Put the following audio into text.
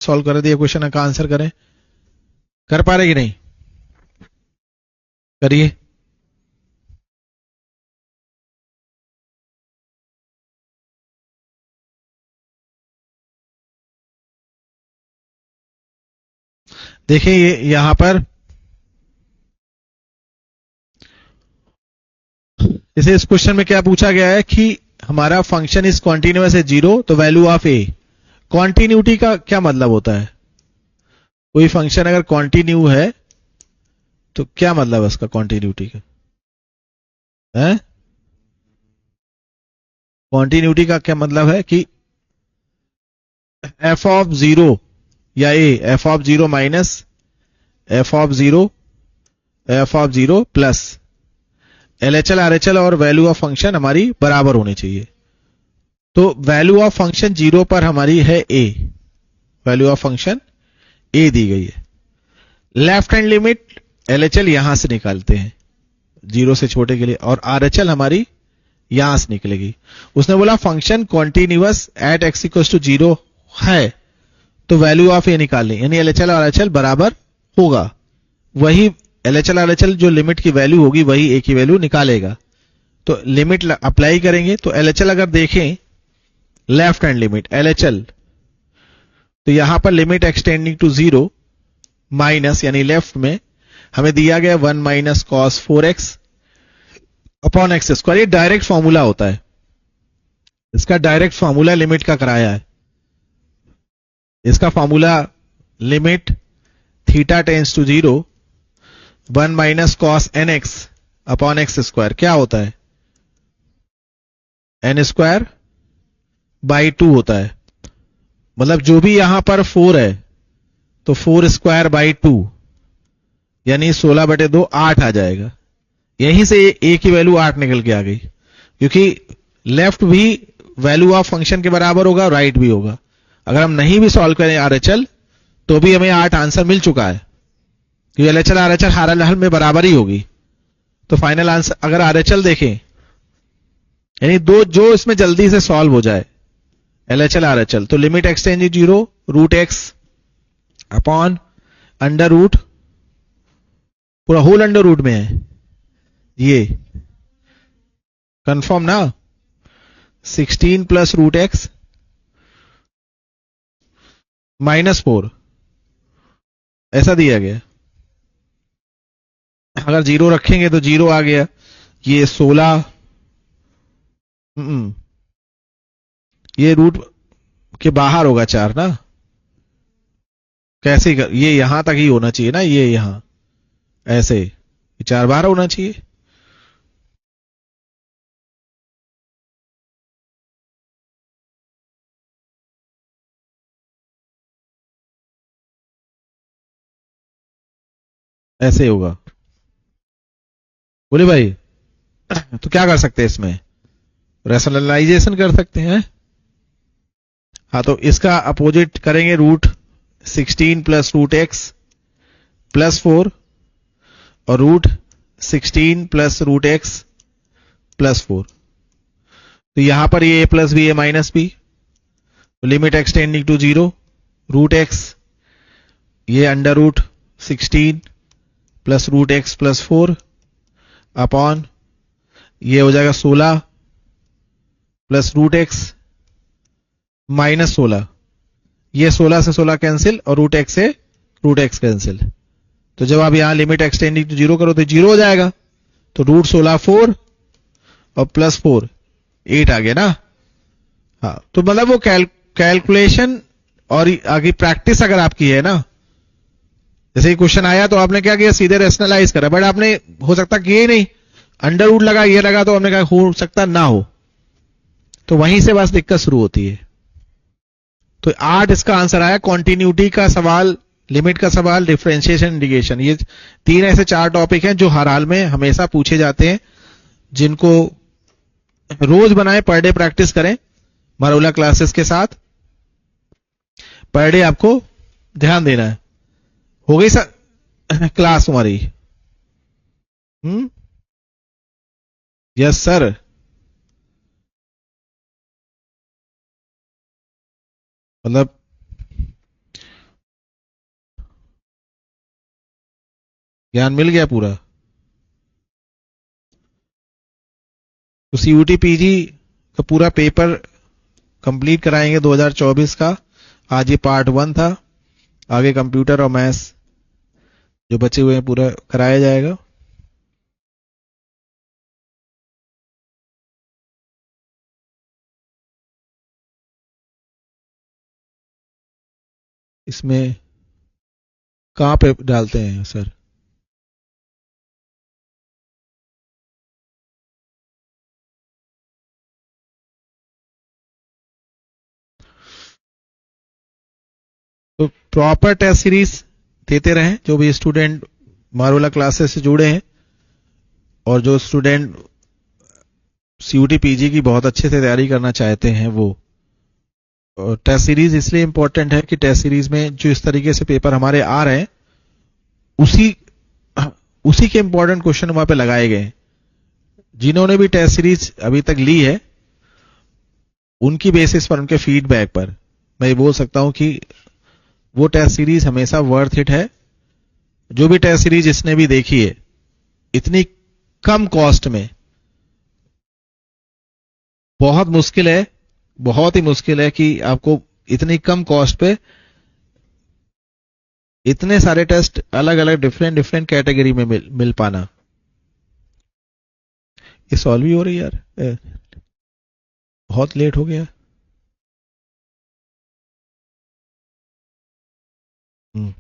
Solve कर दिया question का आंसर करें, कर पा रहे कि नहीं? करिए। देखिए ये यहां पर जैसे इस क्वेश्चन में क्या पूछा गया है कि हमारा फंक्शन इज कॉन्टिन्यूअस है 0, तो वैल्यू ऑफ ए। कॉन्टिन्यूटी का क्या मतलब होता है? कोई फंक्शन अगर कॉन्टिन्यू है तो क्या मतलब है उसका कॉन्टिन्यूटी का? है कॉन्टिन्यूटी का क्या मतलब है कि एफ ऑफ जीरो या A, F of zero minus F of zero, F of zero plus LHL RHL और वैल्यू ऑफ फंक्शन हमारी बराबर होनी चाहिए। तो वैल्यू ऑफ फंक्शन 0 पर हमारी है ए, वैल्यू ऑफ फंक्शन ए दी गई है। लेफ्ट हैंड लिमिट एलएचएल यहां से निकालते हैं 0 से छोटे के लिए, और आरएचएल हमारी यहां से निकलेगी। उसने बोला function continuous at x equals to 0 है, तो वैल्यू ऑफ ए निकालनी, यानी एलएचएल और आरएचएल बराबर होगा। वही एलएचएल आरएचएल जो लिमिट की वैल्यू होगी वही ए की वैल्यू निकालेगा। तो लिमिट अप्लाई करेंगे, तो एलएचएल अगर देखें लेफ्ट हैंड लिमिट एलएचएल, तो यहां पर लिमिट एक्सटेंडिंग टू 0 माइनस यानी लेफ्ट में हमें दिया गया 1 minus cos 4x upon x square. ये डायरेक्ट फॉर्मूला होता है, इसका डायरेक्ट फॉर्मूला लिमिट का कराया है। इसका formula limit theta tends to 0 1 minus cos N x upon x square क्या होता है? एन स्क्वायर बाई 2 होता है। मतलब जो भी यहां पर 4 है तो 4 स्क्वायर बाई 2 यानी 16/2 8 आ जाएगा। यहीं से ए की वैल्यू 8 निकल के आ गई, क्योंकि लेफ्ट भी वैल्यू ऑफ फंक्शन के बराबर होगा, राइट भी होगा। अगर हम नहीं भी सॉल्व करें आरएचएल तो भी हमें 8 आंसर मिल चुका है, क्योंकि एलएचएल आरएचएल हर हल में बराबर ही होगी। तो फाइनल आंसर अगर आरएचएल देखें, यानी दो जो इसमें जल्दी से सॉल्व हो जाए एलएचएल आरएचएल, तो limit x tends 0 root x upon under root, पूरा होल अंडर रूट में है ये, कंफर्म ना, 16 प्लस रूट एक्स माइनस 4 ऐसा दिया गया। अगर 0 रखेंगे तो 0 आ गया, ये 16 ये रूट के बाहर होगा 4 ना, कैसे कर, ये यहां तक ही होना चाहिए ना, ये यहां ऐसे 4 बाहर होना चाहिए। ऐसे होगा बोले भाई। तो क्या कर सकते हैं इसमें? रैशनलाइजेशन कर सकते हैं। हाँ, तो इसका अपोजिट करेंगे, root 16 plus root X plus 4 और root 16 plus root X plus 4। तो यहां पर ये A plus B A minus B, limit extending to 0 root X, ये under root 16 plus root X plus 4 upon ये हो जाएगा 16 प्लस रूट एक्स माइनस 16, ये 16 से 16 कैंसिल और रूट एक्स से रूट एक्स कैंसिल। तो जब आप यहां लिमिट एक्सटेंडिंग टू 0 करो तो 0 हो जाएगा। तो रूट 16 4 और प्लस 4 8 आ गया ना। हाँ, तो मतलब वो कैलकुलेशन और आगे प्रैक्टिस अगर आपकी है ना, जैसे ही क्वेश्चन आया तो आपने क्या किया, सीधे रेशनलाइज करा, बट आपने हो सकता किए ही नहीं, अंडर रूट लगा, ये लगा, तो हमने कहा हो सकता ना हो, तो वहीं से बस दिक्कत शुरू होती है। तो 8 इसका आंसर आया। कॉन्टिन्यूटी का सवाल, लिमिट का सवाल, डिफरेंशिएशन, इंटीग्रेशन, ये 3 ऐसे 4 टॉपिक हैं जो हर हाल में हमेशा पूछे जाते हैं, जिनको रोज बनाएं, पर डे प्रैक्टिस करें मरोला क्लासेस के साथ। पर डे आपको ध्यान देना है। हो गई सर क्लास हमारी? Yes sir. मतलब ज्ञान मिल गया पूरा? तो सीयूटी पीजी का पूरा पेपर कंप्लीट कराएंगे 2024 का। आज ये पार्ट 1 था, आगे कंप्यूटर और मैथ्स जो बचे हुए हैं पूरा कराया जाएगा। इसमें कहाँ पे डालते हैं सर? तो प्रॉपर टेस्ट सीरीज देते रहें जो भी स्टूडेंट मारुला क्लासेस से जुड़े हैं, और जो स्टूडेंट सीयूटी पीजी की बहुत अच्छे से तैयारी करना चाहते हैं वो। और टेस्ट सीरीज इसलिए इंपॉर्टेंट है कि टेस्ट सीरीज में जो इस तरीके से पेपर हमारे आ रहे हैं उसी उसी के इंपॉर्टेंट क्वेश्चन वहां पे लगाए गए हैं। जिन्होंने भी टेस्ट सीरीज अभी तक ली है उनकी बेसिस पर, उनके फीडबैक पर मैं ये बोल सकता हूं कि वो टेस्ट सीरीज हमेशा वर्थ इट है। जो भी टेस्ट सीरीज इसने भी देखी है इतनी कम कॉस्ट में, बहुत मुश्किल है, बहुत ही मुश्किल है कि आपको इतनी कम कॉस्ट पे इतने सारे टेस्ट अलग अलग डिफरेंट डिफरेंट कैटेगरी में मिल पाना। ये सॉल्व ही हो रही है यार, बहुत लेट हो गया। हम्म